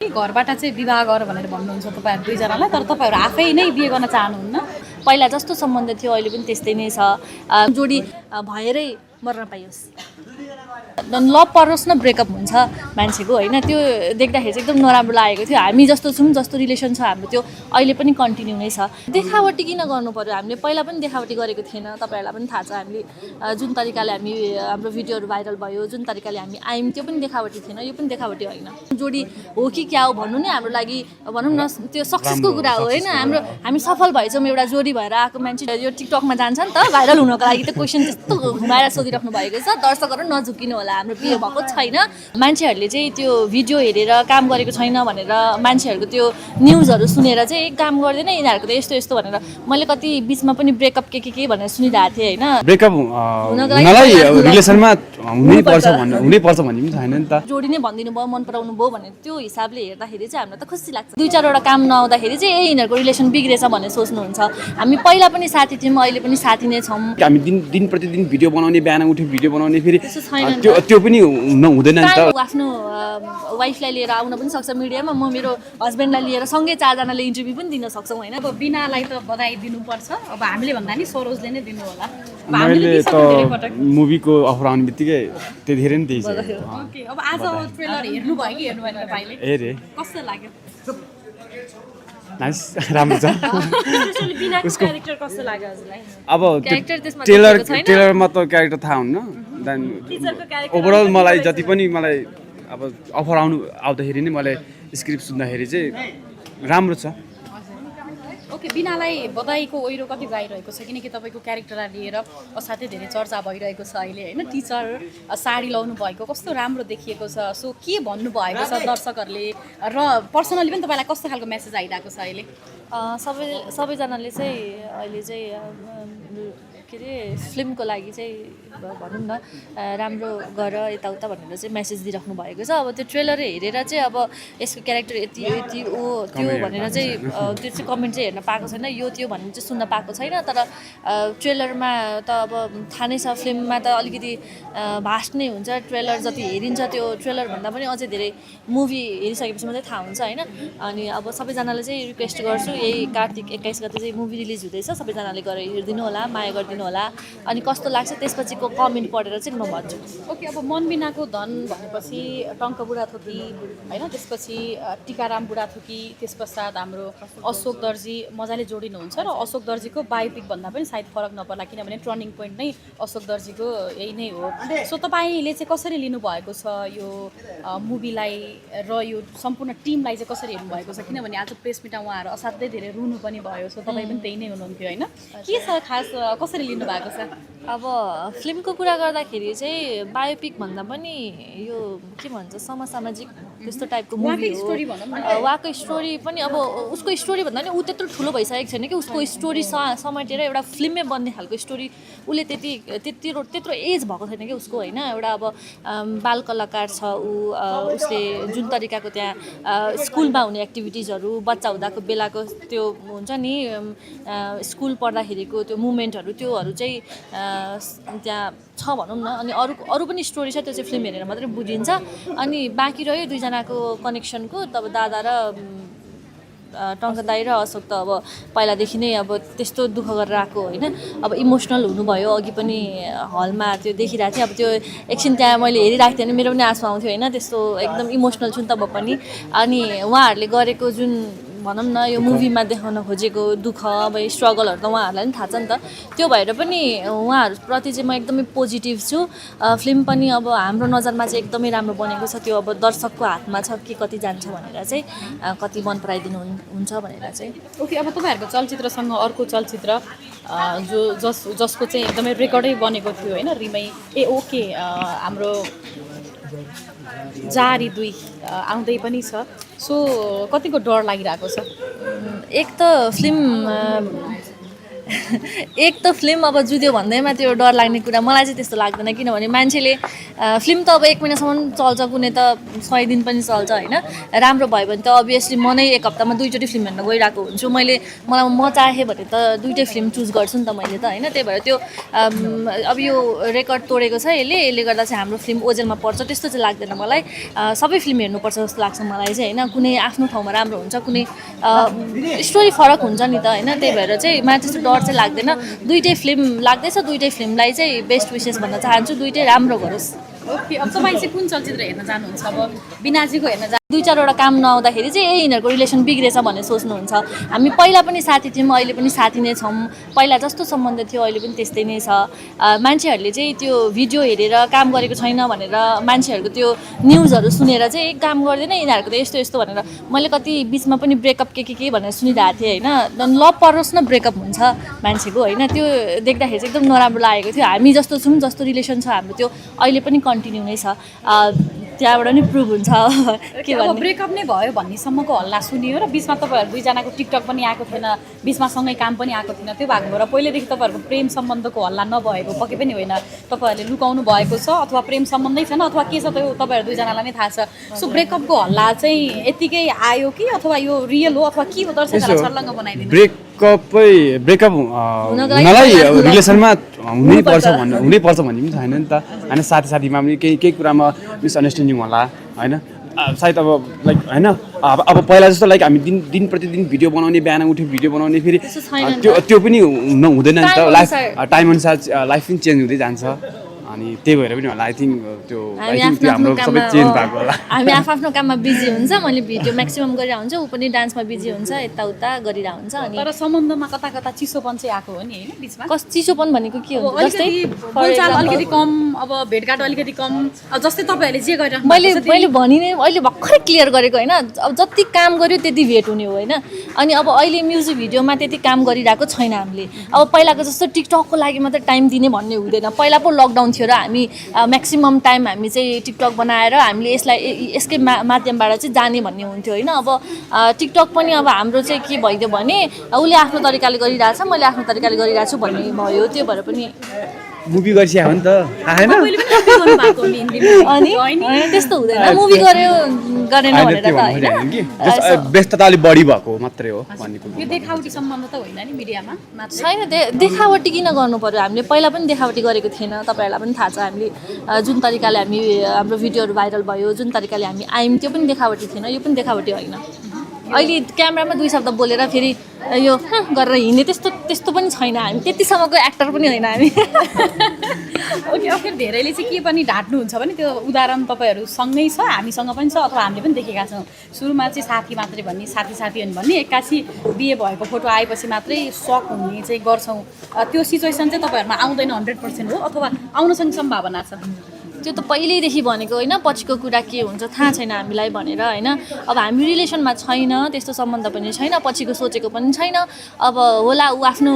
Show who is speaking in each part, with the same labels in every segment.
Speaker 1: घरबाट चाहिँ विवाह गर भनेर भन्नुहुन्छ तपाईहरु दुईजनालाई, तर तपाईहरु आफै नै बिहे गर्न चाहनुहुन्न।
Speaker 2: पहिला जस्तो सम्बन्ध थियो अहिले पनि त्यस्तै नै छ। जोडी भएरै मर्न पाइयोस्, लभ परोस् न ब्रेकअप हुन्छ मान्छेको होइन, त्यो देख्दाखेरि चाहिँ एकदम नराम्रो लागेको थियो। हामी जस्तो छौँ, जस्तो रिलेसन छ हाम्रो त्यो अहिले पनि कन्टिन्यू नै छ। देखावटी किन गर्नु पर्यो? हामीले पहिला पनि देखावटी गरेको थिएन, तपाईँहरूलाई पनि थाहा छ। हामीले जुन तरिकाले हाम्रो भिडियोहरू भाइरल भयो, जुन तरिकाले हामी आयौँ त्यो पनि देखावटी थिएन, यो पनि देखावटी होइन। जोडी हो कि क्या हो भन्नु नै हाम्रो लागि भनौँ न त्यो सक्सेसको कुरा हो होइन। हामी सफल भएछौँ, एउटा जोडी भएर आएको मान्छे यो टिकटकमा जान्छ नि त भाइरल हुनको लागि, त्यो क्वेसन त्यस्तो घुमाएर सोधिराख्नु भएको छ। दर्शकहरू नझुकिनु होला, हाम्रो बिहे भएको छैन। मान्छेहरूले चाहिँ त्यो भिडियो हेरेर काम गरेको छैन भनेर मान्छेहरूको त्यो न्युजहरू सुनेर चाहिँ काम गर्दैन यिनीहरूको त यस्तो यस्तो भनेर मैले कति बिचमा पनि ब्रेकअप के भनेर सुनिरहेको थिएँ होइन।
Speaker 3: ब्रेकअप हुनलाई रिलेसनमा हुनै पर्छ भन्ने पनि छैन नि त।
Speaker 2: जोडी नै भनिदिनु भयो, मन पराउनु भयो भने त्यो हिसाबले हेर्दाखेरि चाहिँ हामीलाई त खुसी लाग्छ। दुई चारवटा काम नआउँदाखेरि चाहिँ यिनीहरूको रिलेसन बिग्रेछ भन्ने सोच्नुहुन्छ। हामी पहिला पनि साथी थियौँ, अहिले पनि साथी नै छौँ।
Speaker 3: हामी दिन प्रतिदिन भिडियो बनाउने, बिहान उठ्यो भिडियो बनाउने, फेरि त्यो पनि हुँदैन नि त।
Speaker 2: आफ्नो वाइफलाई लिएर आउन पनि सक्छ मिडियामा, म मेरो हस्बेन्डलाई लिएर सँगै चारजनाले इन्टरभ्यू पनि दिन सक्छौँ होइन।
Speaker 1: अब बिनालाई त बधाई दिनुपर्छ, अब हामीले भन्दा नि सरोजले नै दिनु होला।
Speaker 3: मैले त मुभीको अफर आउने बित्तिकै त्यतिखेर नि त्यही छ।
Speaker 1: ओके, अब आज ट्रेलर हेर्नु भयो कि हेर्नु भएन तपाईले?
Speaker 3: हेरेँ।
Speaker 1: कस्तो लाग्यो?
Speaker 3: नाइस, राम्रो छ।
Speaker 1: उसको क्यारेक्टर कस्तो लाग्यो हजुरलाई?
Speaker 3: अब
Speaker 2: क्यारेक्टर त्यसमा
Speaker 3: ट्रेलरमा त क्यारेक्टर थाहा हुन्न, देन ओभरअल मलाई जति पनि मलाई अब अफर आउँदाखेरि नै मलाई स्क्रिप्ट सुन्दाखेरि चाहिँ राम्रो छ।
Speaker 1: ओके, बिनालाई बधाईको ओइरो कति गाइरहेको छ, किनकि तपाईँको क्यारेक्टरलाई लिएर असाध्यै धेरै चर्चा भइरहेको छ अहिले होइन। टिचर साडी लाउनु भएको कस्तो राम्रो देखिएको छ। सो के भन्नुभएको छ दर्शकहरूले र पर्सनली पनि तपाईँलाई कस्तो खालको मेसेज आइरहेको छ अहिले?
Speaker 2: सबैजनाले चाहिँ अहिले चाहिँ के अरे फिल्मको लागि चाहिँ भनौँ न राम्रो गर यताउता भनेर चाहिँ मेसेज दिइराख्नु भएको छ। अब त्यो ट्रेलर हेरेर चाहिँ अब यसको क्यारेक्टर यति यति ओ त्यो भनेर चाहिँ त्यो चाहिँ कमेन्ट चाहिँ हेर्न पाएको छैन, यो त्यो भन्ने चाहिँ सुन्न पाएको छैन। तर ट्रेलरमा त अब थाहा नै छ, फिल्ममा त अलिकति भास्ट नै हुन्छ। ट्रेलर जति हेरिन्छ त्यो ट्रेलरभन्दा पनि अझै धेरै मुभी हेरिसकेपछि मात्रै थाहा हुन्छ होइन। अनि अब सबैजनाले चाहिँ रिक्वेस्ट गर्छु, यही कार्तिक 21 गते चाहिँ मुभी रिलिज हुँदैछ, सबैजनाले गएर हेरिदिनु होला, माया गरिदिनु होला। अनि कस्तो लाग्छ त्यसपछिको कमेन्ट पढेर चाहिँ म भन्छु।
Speaker 1: ओके, अब मन बिनाको धन भनेपछि टङ्क बुढाथोकी होइन, त्यसपछि टिकाराम बुढाथोकी, त्यस पश्चात हाम्रो अशोक दर्जी मजाले जोडिनुहुन्छ। र अशोक दर्जीको बायोपिक भन्दा पनि सायद फरक नपर्ला, किनभने टर्निङ पोइन्ट नै अशोक दर्जीको यही नै हो। सो तपाईँले चाहिँ कसरी लिनुभएको छ यो मुभीलाई र यो सम्पूर्ण टिमलाई चाहिँ कसरी हेर्नुभएको छ? किनभने आज प्रेस मिटमा उहाँहरू असाध्यै धेरै रुनु पनि भयो। सो तपाईँ पनि त्यही नै हुनुहुन्थ्यो होइन। के छ खास, कसरी लिनुभएको छ?
Speaker 2: अब फिल्मको कुरा गर्दाखेरि चाहिँ बायोपिक भन्दा पनि यो के भन्छ समसामाजिक त्यस्तो टाइपको मुभी हो। उहाँको स्टोरी पनि अब उसको स्टोरी भन्दा पनि ऊ त्यत्रो ठुलो भइसकेको छैन कि उसको स्टोरी समेटेर एउटा फिल्मै बन्ने खालको स्टोरी उसले त्यत्रो एज भएको छैन कि उसको होइन। एउटा अब बाल कलाकार छ ऊ, उसले जुन तरिकाको त्यहाँ स्कुलमा हुने एक्टिभिटिजहरू, बच्चा हुँदाको बेलाको त्यो हुन्छ नि स्कुल पढ्दाखेरिको त्यो मुमेन्टहरू त्योहरू चाहिँ त्यहाँ छ भनौँ न। अनि अरू पनि स्टोरी छ, त्यो चाहिँ फिल्म हेरेर मात्रै बुझिन्छ। अनि बाँकी रह्यो दुईजनाको कनेक्सनको, तब दादा र टङ्क दाई र अशोक त अब पहिलादेखि नै अब त्यस्तो दुःख गरेर आएको होइन। अब इमोसनल हुनुभयो, अघि पनि हलमा त्यो देखिरहेको थिएँ। अब त्यो एकछिन त्यहाँ मैले हेरिरहेको थिएँ भने मेरो पनि आँसु आउँथ्यो होइन, त्यस्तो एकदम इमोसनल छु नि त म पनि। अनि उहाँहरूले गरेको जुन भनौँ न यो मुभीमा देखाउन खोजेको दुःख अब स्ट्रगलहरू त उहाँहरूलाई पनि थाहा छ नि त। त्यो भएर पनि उहाँहरूप्रति चाहिँ म एकदमै पोजिटिभ छु। फिल्म पनि अब हाम्रो नजरमा चाहिँ एकदमै राम्रो बनेको छ। त्यो अब दर्शकको हातमा छ कि कति जान्छ भनेर चाहिँ, कति मन पराइदिनु हुन्छ भनेर चाहिँ।
Speaker 1: ओके, अब तपाईँहरूको चलचित्रसँग अर्को चलचित्र जसको चाहिँ एकदमै रेकर्डै बनेको थियो होइन, ओके हाम्रो जारी 2 आउँदै पनि छ। सो कतिको डर लागिरहेको छ?
Speaker 2: एक त फिल्म एक त फिल्म अब जुद्यो भन्दैमा त्यो डर लाग्ने कुरा मलाई चाहिँ त्यस्तो लाग्दैन किनभने मान्छेले फिल्म त अब 1 महिनासम्म चल्छ कुनै त 100 दिन पनि चल्छ होइन राम्रो भयो भने त अभियसली म नै 1 हप्तामा 2चोटि फिल्म हेर्न गइरहेको हुन्छु म चाहेँ भने त 2टै फिल्म चुज गर्छु नि त मैले त होइन त्यही भएर त्यो अब यो रेकर्ड तोडेको छ यसले गर्दा चाहिँ हाम्रो फिल्म ओजेलमा पर्छ त्यस्तो चाहिँ लाग्दैन मलाई सबै फिल्म हेर्नुपर्छ जस्तो लाग्छ मलाई चाहिँ होइन कुनै आफ्नो ठाउँमा राम्रो हुन्छ कुनै स्टोरी फरक हुन्छ नि त होइन त्यही भएर चाहिँ मलाई त्यस्तो डर चाहिँ लाग्दैन 2टै फिल्म लाग्दैछ 2टै फिल्मलाई चाहिँ बेस्ट विसेस भन्न चाहन्छु 2टै राम्रो गरोस्
Speaker 1: ओके अब तपाईँ चाहिँ कुन चलचित्र हेर्न जानुहुन्छ अब बिनाजीको हेर्न
Speaker 2: 2-4वटा काम नआउँदाखेरि चाहिँ यिनीहरूको रिलेसन बिग्रेछ भन्ने सोच्नुहुन्छ हामी पहिला पनि साथी थियौँ अहिले पनि साथी नै छौँ पहिला जस्तो सम्बन्ध थियो अहिले पनि त्यस्तै नै छ मान्छेहरूले चाहिँ त्यो भिडियो हेरेर काम गरेको छैन भनेर मान्छेहरूको त्यो न्युजहरू सुनेर चाहिँ काम गर्दैन यिनीहरूको त यस्तो यस्तो भनेर मैले कति बिचमा पनि ब्रेकअप के भनेर सुनिरहेको थिएँ होइन लभ परोस् न ब्रेकअप हुन्छ मान्छेको होइन त्यो देख्दाखेरि चाहिँ एकदम नराम्रो लागेको थियो हामी जस्तो छौँ जस्तो रिलेसन छ हाम्रो त्यो अहिले पनि कन्टिन्यू नै छ त्यहाँबाट नि प्रुभ हुन्छ के
Speaker 1: अब ब्रेकअप नै भयो भन्नेसम्मको हल्ला सुनियो र बिचमा तपाईँहरू दुईजनाको टिकटक पनि आएको थिएन बिचमा सँगै काम पनि आएको थिएन त्यो भएको भएर पहिल्यैदेखि तपाईँहरूको प्रेम सम्बन्धको हल्ला नभएको पक्कै पनि होइन तपाईँहरूले लुकाउनु भएको छ अथवा प्रेम सम्बन्धै छैन अथवा के छ त्यो तपाईँहरू दुईजनालाई नै थाहा छ सो ब्रेकअपको हल्ला चाहिँ यतिकै आयो कि अथवा यो रियल हो अथवा के हो दर्शकहरूलाई छर्लङ्ग बनाइदिनु
Speaker 3: ब्रेकअप हुनलाई रिलेसनमा हुनैपर्छ भन्ने पनि छैन नि त होइन साथीमा पनि केही कुरामा मिसअन्डरस्ट्यान्डिङ होला होइन सायद अब लाइक होइन अब पहिला जस्तो लाइक हामी दिन प्रतिदिन भिडियो बनाउने बिहान उठ्यो भिडियो बनाउने फेरि त्यो पनि हुँदैन नि त लाइफ टाइम अनुसार लाइफ पनि चेन्ज हुँदै जान्छ अनि त्यही भएर पनि होला आई थिङ्क त्यो हाम्रो सबै चेन्ज भएको होला
Speaker 2: हामी आफ्नो काममा बिजी हुन्छ मैले भिडियो म्याक्सिमम गरिरहेको हुन्छ ऊ पनि डान्समा बिजी हुन्छ यताउता गरिरहेको हुन्छ अनि
Speaker 1: तर सम्बन्धमा कता चिसोपन चाहिँ आएको हो नि होइन बिचमा
Speaker 2: कस चिसोपन भनेको के हो जस्तै
Speaker 1: बोलचाल अलिकति कम अब भेटघाट अलिकति कम जस्तै तपाईँहरूले जे गरिरहनु
Speaker 2: मैले भनि नै अहिले भर्खरै क्लियर गरेको होइन अब जति काम गर्यो त्यति भेट हुने हो होइन अनि अब अहिले म्युजिक भिडियोमा त्यति काम गरिरहेको छैन हामीले अब पहिलाको जस्तो टिकटकको लागि मात्रै टाइम दिने भन्ने हुँदैन पहिला पो लकडाउन थियो र हामी म्याक्सिमम टाइम हामी चाहिँ टिकटक बनाएर हामीले यसकै माध्यमबाट चाहिँ जाने भन्ने हुन्थ्यो होइन अब टिकटक पनि अब हाम्रो चाहिँ के भइदियो भने उसले आफ्नो तरिकाले गरिरहेछ मैले आफ्नो तरिकाले गरिरहेको छु भन्ने भयो त्यो भएर पनि
Speaker 3: मुभी गरिसक्यो हो नि त
Speaker 2: अनि त्यस्तो हुँदैन मुभी गरेन भनेर त होइन
Speaker 3: व्यस्तता अलिक बढी भएको मात्रै हो भन्ने
Speaker 1: यो देखावटी सम्बन्ध त होइन नि मिडियामा
Speaker 2: छैन देखावटी किन गर्नु पर्यो हामीले पहिला पनि देखावटी गरेको थिएन तपाईँहरूलाई पनि थाहा छ हामीले जुन तरिकाले हामी हाम्रो भिडियोहरू भाइरल भयो जुन तरिकाले हामी आयौँ त्यो पनि देखावटी थिएन यो पनि देखावटी होइन अहिले क्यामेरामा 2 शब्द बोलेर फेरि यो गरेर हिँड्ने त्यस्तो पनि छैन हामी त्यतिसम्मको एक्टर पनि होइन हामी
Speaker 1: ओके फेरि धेरैले चाहिँ के पनि ढाँट्नुहुन्छ भने त्यो उदाहरण तपाईँहरूसँगै छ हामीसँग पनि छ अथवा हामीले पनि देखेका छौँ सुरुमा चाहिँ साथी मात्रै भन्ने साथी भन्ने एक्कासी बिहे भएको फोटो आएपछि मात्रै सक हुने चाहिँ गर्छौँ त्यो सिचुएसन चाहिँ तपाईँहरूमा आउँदैन 100% हो अथवा आउन सक्ने सम्भावना छ
Speaker 2: त्यो त पहिल्यैदेखि भनेको होइन पछिको कुरा के हुन्छ थाहा छैन हामीलाई भनेर होइन अब हामी रिलेसनमा छैन त्यस्तो सम्बन्ध पनि छैन पछिको सोचेको पनि छैन अब होला ऊ आफ्नो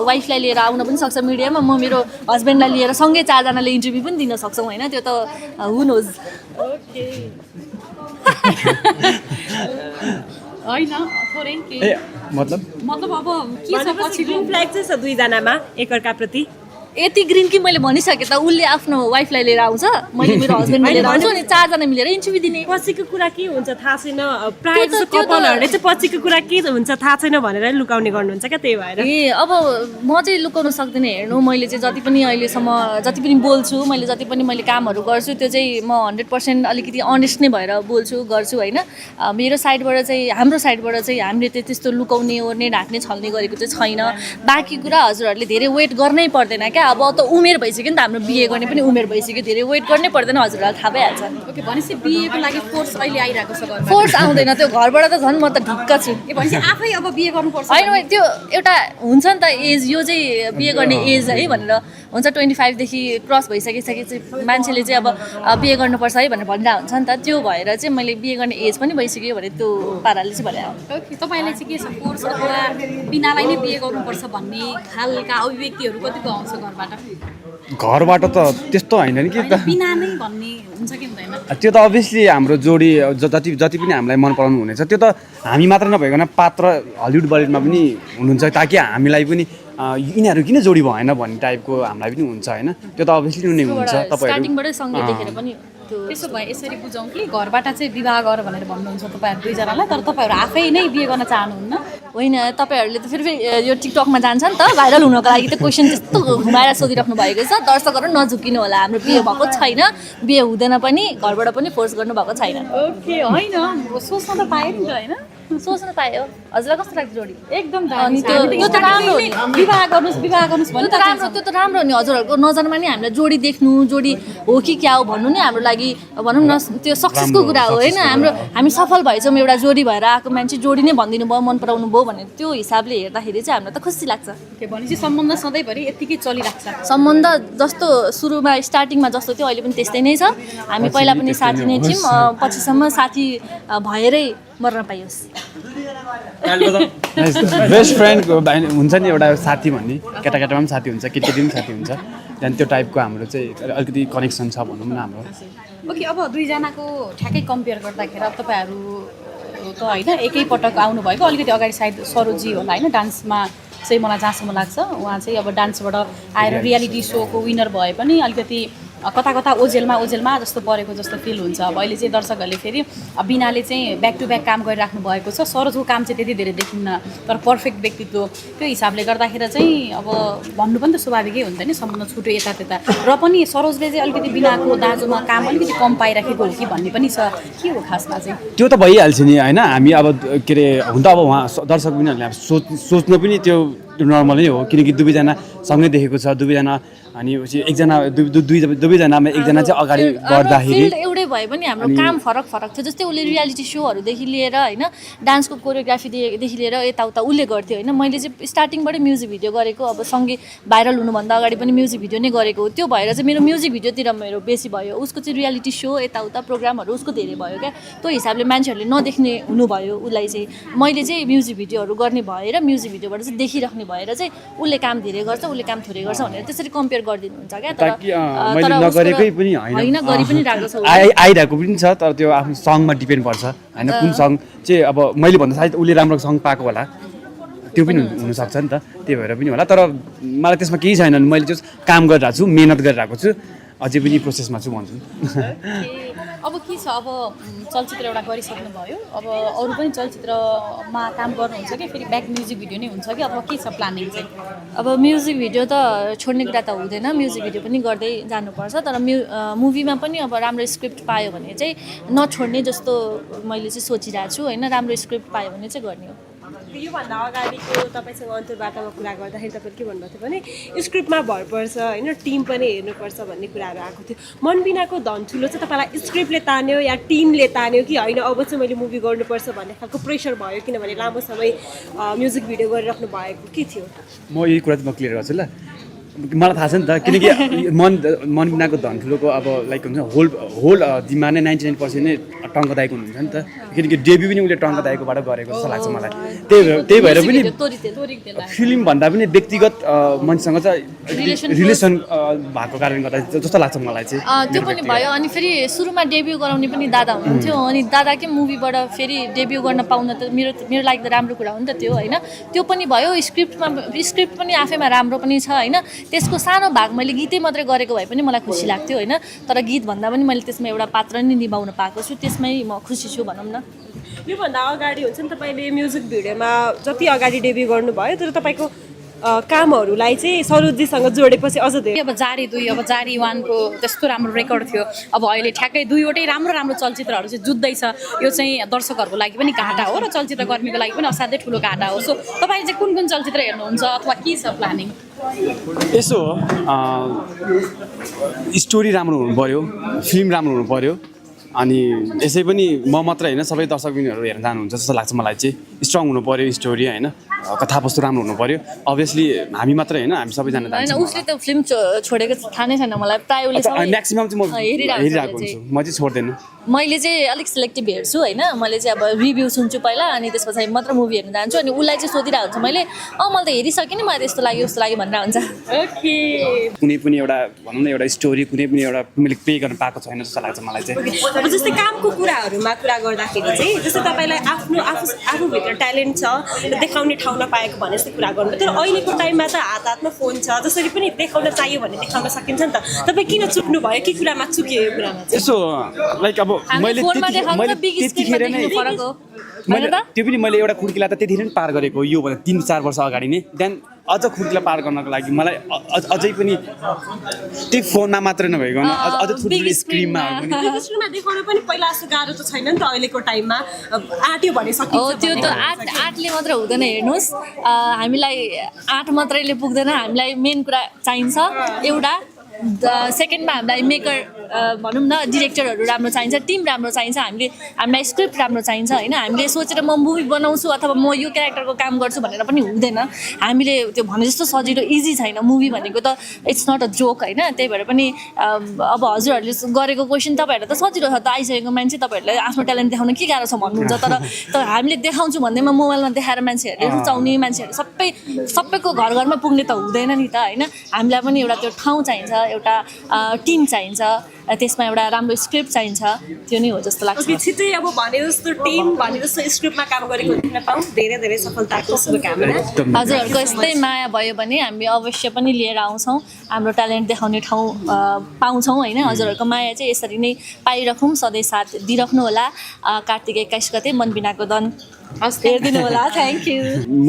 Speaker 2: वाइफलाई लिएर आउन पनि सक्छ मिडियामा म मेरो हस्बेन्डलाई लिएर सँगै 4जनाले इन्टरभ्यू पनि दिन सक्छौँ होइन त्यो त हु नोज
Speaker 1: ओके होइन थोरै के मतलब अब के छ पछिको
Speaker 4: फ्ल्याग चाहिँ छ 2जनामा एकअर्काप्रति
Speaker 2: यति ग्रिन कि मैले भनिसकेँ त उसले आफ्नो वाइफलाई लिएर आउँछ मैले मेरो हस्बेन्डलाई लिएर आउँछु अनि 4जना मिलेर इन्टरभ्यू दिने
Speaker 4: पछिको कुरा के हुन्छ थाहा छैन प्रायः जस्तो कपलहरूले चाहिँ पछिको कुरा के हुन्छ थाहा छैन भनेर लुकाउने गर्नुहुन्छ क्या त्यही भएर
Speaker 2: अब म चाहिँ लुकाउन सक्दिनँ हेर्नु मैले चाहिँ जति पनि अहिलेसम्म जति पनि बोल्छु जति पनि मैले कामहरू गर्छु त्यो चाहिँ म 100% अलिकति अनेस्ट नै भएर बोल्छु गर्छु होइन मेरो साइडबाट चाहिँ हाम्रो साइडबाट चाहिँ हामीले त्यस्तो लुकाउने ओर्ने ढाक्ने छल्ने गरेको चाहिँ छैन बाँकी कुरा हजुरहरूले धेरै वेट गर्नै पर्दैन क्या अब त उमेर भइसक्यो नि त हाम्रो बिहे गर्ने पनि उमेर भइसक्यो धेरै वेट गर्नै पर्दैन हजुरहरूलाई थाहा भइहाल्छ
Speaker 1: ओके भनेपछि बिहेको लागि फोर्स अहिले आइरहेको छ घरमा
Speaker 2: फोर्स आउँदैन त्यो घरबाट त झन् म त ढुक्क छु
Speaker 1: भनेपछि आफै अब बिहे गर्नुपर्छ
Speaker 2: होइन त्यो एउटा हुन्छ नि त एज यो चाहिँ बिहे गर्ने एज है भनेर हुन्छ 25 देखि क्रस भइसकेपछि मान्छेले चाहिँ अब बिहे गर्नुपर्छ है भनेर भनिरहेको हुन्छ नि त त्यो भएर चाहिँ मैले बिहे गर्ने एज पनि भइसक्यो भने त्यो पाराले चाहिँ भने
Speaker 1: ओके तपाईँलाई चाहिँ के छ फोर्स अथवा बिनालाई नै बिहे गर्नुपर्छ भन्ने खालका अभिव्यक्तिहरू कतिको आउँछ घरबाट
Speaker 3: घरबाट त त्यस्तो होइन नि कि
Speaker 1: होइन, बिना नै भन्ने हुन्छ कि हुँदैन?
Speaker 3: त्यो त अभियसली हाम्रो जोडी जति पनि हामीलाई मन पराउनु हुनेछ त्यो त हामी मात्र नभइकन पात्र हलिउड बलिउडमा पनि हुनुहुन्छ ताकि हामीलाई पनि यिनीहरू किन जोडी भएन भन्ने टाइपको हामीलाई पनि हुन्छ होइन त्यो त अभियसली नै हुन्छ तपाईँहरू
Speaker 2: स्टार्टिङबाटै सँगै देखेर पनि त्यो
Speaker 1: त्यसो भए यसरी बुझौँ कि घरबाट चाहिँ विवाह गर भनेर भन्नुहुन्छ तपाईँहरू दुईजनालाई, तर तपाईँहरू आफै नै बिहे गर्न चाहनुहुन्न?
Speaker 2: होइन तपाईँहरूले त फेरि यो टिकटकमा जान्छ नि त भाइरल हुनको लागि त क्वेसन त्यस्तो घुमाएर सोधिराख्नु भएको छ। दर्शकहरू नझुकिनु होला, हाम्रो बिहे भएको छैन, बिहे हुँदैन पनि, घरबाट पनि फोर्स गर्नुभएको छैन।
Speaker 1: ओके, होइन सोच्न त पायो नि त होइन?
Speaker 2: सोच्न पायो। हजुरलाई कस्तो लाग्छ जोडी?
Speaker 1: एकदम
Speaker 2: अनि त्यो त राम्रो हो नि।
Speaker 1: विवाह गर्नुहोस्
Speaker 2: त्यो त राम्रो हो नि, हजुरहरूको नजरमा नि हामीलाई जोडी देख्नु, जोडी हो कि क्या हो भन्नु नि हाम्रो लागि भनौँ न त्यो सक्सेसको कुरा हो होइन। हामी सफल भएछौँ, एउटा जोडी भएर आएको मान्छे जोडी नै भनिदिनु भयो, मन पराउनु भयो भने त्यो हिसाबले हेर्दाखेरि चाहिँ हामीलाई त खुसी लाग्छ।
Speaker 1: के भनेपछि सम्बन्ध सधैँभरि यत्तिकै चलिरहेको छ?
Speaker 2: सम्बन्ध जस्तो सुरुमा स्टार्टिङमा जस्तो थियो अहिले पनि त्यस्तै नै छ। हामी पहिला पनि साथी नै थियौँ, पछिसम्म साथी भएरै मर्न पाइयोस्।
Speaker 3: बेस्ट फ्रेन्डको हुन्छ नि एउटा साथी भन्ने, केटाकेटामा पनि साथी हुन्छ, केटीकेटी पनि साथी हुन्छ, त्यहाँदेखि त्यो टाइपको हाम्रो चाहिँ अलिकति कनेक्सन छ भनौँ न हाम्रो।
Speaker 1: ओके, अब दुईजनाको ठ्याक्कै कम्पेयर गर्दाखेरि अब तपाईँहरू त होइन एकैपटक आउनुभएको, अलिकति अगाडि सायद सरोजी होला होइन डान्समा चाहिँ मलाई जहाँसम्म लाग्छ उहाँ चाहिँ अब डान्सबाट आएर रियालिटी सोको विनर भए पनि अलिकति कता कता ओझेलमा जस्तो परेको जस्तो फिल हुन्छ। अब अहिले चाहिँ दर्शकहरूले फेरि बिनाले चाहिँ ब्याक टु ब्याक काम गरिराख्नु भएको छ, सरोजको काम चाहिँ त्यति धेरै देखिन्न, तर पर्फेक्ट व्यक्तित्व त्यो हिसाबले गर्दाखेरि चाहिँ अब भन्नु पनि त स्वाभाविकै हुन्छ नि, सम्बन्ध छुट्यो यता त्यता, र पनि सरोजले चाहिँ अलिकति बिनाको दाजुमा काम अलिकति कम पाइराखेको हो कि भन्ने पनि छ, के हो खासमा चाहिँ?
Speaker 3: त्यो त भइहाल्छ नि होइन, हामी अब के अरे हुन त अब उहाँ दर्शक पनि सोच्नु पनि त्यो नर्मलै हो, किनकि दुवैजना सँगै देखेको छ, दुवैजना अनि एकजना दुवैजनामा एकजना चाहिँ अगाडि बढ्दाखेरि
Speaker 2: फिल्ड एउटै भए पनि हाम्रो काम फरक थियो। जस्तै उसले रियालिटी सोहरूदेखि लिएर होइन डान्सको कोरियोग्राफीदेखि लिएर यताउता उसले गर्थ्यो होइन, मैले चाहिँ स्टार्टिङबाटै म्युजिक भिडियो गरेको, अब सँगै भाइरल हुनुभन्दा अगाडि पनि म्युजिक भिडियो नै गरेको, त्यो भएर चाहिँ मेरो म्युजिक भिडियोतिर मेरो बेसी भयो, उसको चाहिँ रियालिटी सो यताउता प्रोग्रामहरू उसको धेरै भयो क्या, त्यो हिसाबले मान्छेहरूले नदेख्ने हुनुभयो उसलाई चाहिँ। मैले चाहिँ म्युजिक भिडियोहरू गर्ने भएर म्युजिक भिडियोबाट चाहिँ देखिराख्ने भएर चाहिँ उसले काम धेरै गर्छ, उसले काम थोरै गर्छ भनेर त्यसरी कम्पेयर गरिदिनुहुन्छ क्या। तर
Speaker 3: मैले नगरेकै पनि
Speaker 2: होइन, गरि पनि रहेको छ,
Speaker 3: आइरहेको पनि छ, तर त्यो आफ्नो सङमा डिपेन्ड पर्छ होइन, कुन सङ चाहिँ अब मैले भन्दा सायद उसले राम्रो सङ पाएको होला, त्यो पनि हुनसक्छ नि त, त्यही भएर पनि होला। तर मलाई त्यसमा केही छैन, मैले चाहिँ काम गरिरहेको छु, मेहनत गरिरहेको छु, अझै पनि प्रोसेसमा छु भन्छु।
Speaker 1: अब के छ, अब चलचित्र एउटा गरिसक्नुभयो, अब अरू पनि चलचित्रमा काम गर्नुहुन्छ कि फेरि ब्याक म्युजिक भिडियो नै हुन्छ कि अथवा के छ प्लानिङ चाहिँ?
Speaker 2: अब म्युजिक भिडियो त छोड्ने कुरा त हुँदैन, म्युजिक भिडियो पनि गर्दै जानुपर्छ, तर मुभीमा पनि अब राम्रो स्क्रिप्ट पायो भने चाहिँ नछोड्ने जस्तो मैले चाहिँ सोचिरहेको छु होइन, राम्रो स्क्रिप्ट पायो भने चाहिँ गर्ने हो।
Speaker 4: योभन्दा अगाडिको तपाईँसँग अन्तर्वार्तामा कुरा गर्दाखेरि तपाईँले के भन्नुभएको थियो भने स्क्रिप्टमा भर पर्छ होइन, टिम पनि हेर्नुपर्छ भन्ने कुराहरू आएको थियो। मन बिनाको धन ठुलो चाहिँ तपाईँलाई स्क्रिप्टले तान्यो या टिमले तान्यो कि होइन अब चाहिँ मैले मुभी गर्नुपर्छ भन्ने खालको प्रेसर भयो, किनभने लामो समय म्युजिक भिडियो गरिराख्नु भएको के थियो?
Speaker 3: म यही कुरा चाहिँ म क्लियर गर्छु ल, मलाई थाहा छ नि त, किनकि मन बिनाको धन ठुलोको अब लाइक हुन्छ होल दिनमा नै 99% नै टङ्कदायको हुनुहुन्छ नि त, किनकि डेब्यू पनि उसले टङ्कदायकोबाट गरेको जस्तो लाग्छ मलाई। त्यही भएर पनि फिल्म भन्दा पनि व्यक्तिगत मान्छेसँग चाहिँ रिलेसन भएको कारणले गर्दा जस्तो लाग्छ मलाई चाहिँ।
Speaker 2: त्यो पनि भयो, अनि फेरि सुरुमा डेब्यू गराउने पनि दादा हुनुहुन्थ्यो, अनि दादाकै मुभीबाट फेरि डेब्यू गर्न पाउन त मेरो लागि त राम्रो कुरा हो नि त त्यो होइन, त्यो पनि भयो। स्क्रिप्ट पनि आफैमा राम्रो पनि छ होइन, त्यसको सानो भाग मैले गीतै मात्रै गरेको भए पनि मलाई खुसी लाग्थ्यो होइन, तर गीत भन्दा पनि मैले त्यसमा एउटा पात्र नै निभाउन पाएको छु, त्यसमै म खुसी छु भनौँ न।
Speaker 4: योभन्दा अगाडि हुन्छ नि तपाईँले म्युजिक भिडियोमा जति अगाडि डेब्यू गर्नुभयो तर तपाईँको कामहरूलाई चाहिँ सरोजजीसँग जोडेपछि अझ धेरै।
Speaker 1: अब जारी 2, अब जारी 1 को त्यस्तो राम्रो रेकर्ड थियो, अब अहिले ठ्याक्कै दुईवटै राम्रो चलचित्रहरू चाहिँ जुत्दैछ, यो चाहिँ दर्शकहरूको लागि पनि घाटा हो र चलचित्र कर्मीको लागि पनि असाध्यै ठुलो घाटा हो। सो तपाईँले चाहिँ कुन चलचित्र हेर्नुहुन्छ अथवा के छ प्लानिङ?
Speaker 3: यसो हो, स्टोरी राम्रो हुनु पऱ्यो, फिल्म राम्रो हुनु पऱ्यो, अनि यसै पनि म मात्र होइन सबै दर्शकबिनहरू हेर्न जानुहुन्छ जस्तो लाग्छ मलाई चाहिँ। स्ट्रङ हुनु पऱ्यो स्टोरी होइन, कथावस्तु राम्रो हुनु पर्यो अभियसली हामी मात्र होइन हामी सबैजना
Speaker 2: होइन उसले त फिल्म छोडेको थाहा नै छैन मलाई प्रायः उसले
Speaker 3: म्याक्सिमम चाहिँ म हेरिरहेको हुन्छु म चाहिँ छोड्दैन
Speaker 2: मैले चाहिँ अलिक सेलेक्टिभ हेर्छु होइन मैले चाहिँ अब रिभ्यू सुन्छु पहिला अनि त्यस पछाडि मात्र मुभी हेर्न जान्छु अनि उसलाई चाहिँ सोधिरहेको हुन्छ मैले मैले त हेरिसकेँ नि मलाई त्यस्तो लाग्यो उस्तो लाग्यो भनेर हुन्छ
Speaker 4: ओके
Speaker 3: कुनै पनि एउटा भनौँ न एउटा स्टोरी कुनै पनि एउटा मैले पे गर्न पाएको छैन जस्तो लाग्छ मलाई चाहिँ
Speaker 4: अब जस्तै कामको कुराहरूमा कुरा गर्दाखेरि चाहिँ जस्तै तपाईँलाई आफूभित्र ट्यालेन्ट छ देखाउने ठाउँ नपाएको भने जस्तै कुरा गर्नु तर अहिलेको टाइममा त हातमा फोन छ जसरी पनि देखाउन चाहियो भने देखाउन सकिन्छ नि त तपाईँ किन चुक्नु भयो के कुरामा चुक्यो यो कुरामा चाहिँ
Speaker 3: यसो लाइक अब मैले त्यतिखेर नै त्यो पनि मैले एउटा खुड्किला त त्यतिखेर नै पार गरेको यो भन्दा 3-4 वर्ष अगाडि नै त्यहाँदेखि अझ खुड्किला पार गर्नको लागि मलाई अझै पनि त्यो फोनमा मात्र नभइकन अझ ठुल्ठुलो स्क्रिनमा
Speaker 4: स्क्रिनमा देखाउन पनि पहिला जस्तो गाह्रो त छैन नि त अहिलेको टाइममा आँट्यो भने
Speaker 2: हो
Speaker 4: सकिन्छ
Speaker 2: त्यो त आँटले मात्र हुँदैन हेर्नुहोस् हामीलाई आँट मात्रैले पुग्दैन हामीलाई मेन कुरा चाहिन्छ एउटा सेकेन्डमा हामीलाई मेकर भनौँ न डिरेक्टरहरू राम्रो चाहिन्छ टिम राम्रो चाहिन्छ हामीलाई स्क्रिप्ट राम्रो चाहिन्छ होइन हामीले सोचेर म मुभी बनाउँछु अथवा म यो क्यारेक्टरको काम गर्छु भनेर पनि हुँदैन हामीले त्यो भने जस्तो सजिलो इजी छैन मुभी भनेको त इट्स नट अ जोक होइन त्यही भएर पनि अब हजुरहरूले गरेको क्वेसन तपाईँहरूलाई त सजिलो छ त आइसकेको मान्छे तपाईँहरूलाई आफ्नो ट्यालेन्ट देखाउन के गाह्रो छ भन्नुहुन्छ तर हामीले देखाउँछु भन्दैमा मोबाइलमा देखाएर मान्छेहरूले रुचाउने मान्छेहरू सबैको घर घरमा पुग्ने त हुँदैन नि त होइन हामीलाई पनि एउटा त्यो ठाउँ चाहिन्छ एउटा टिम चाहिन्छ त्यसमा एउटा राम्रो स्क्रिप्ट चाहिन्छ त्यो नै हो जस्तो लाग्छ
Speaker 4: छिटै अब भने जस्तो टिम भने जस्तो स्क्रिप्टमा काम गरेको देख्न पाऊँ धेरै धेरै सफलताको शुभकामना
Speaker 2: हजुरहरूको यस्तै माया भयो भने हामी अवश्य पनि लिएर आउँछौँ हाम्रो ट्यालेन्ट देखाउने ठाउँ पाउँछौँ होइन हजुरहरूको माया चाहिँ यसरी नै पाइराखौँ सधैँ साथ दिइराख्नु होला कार्तिक 21 गते मनबिनाको दन हेरिदिनु होला थ्याङ्क यू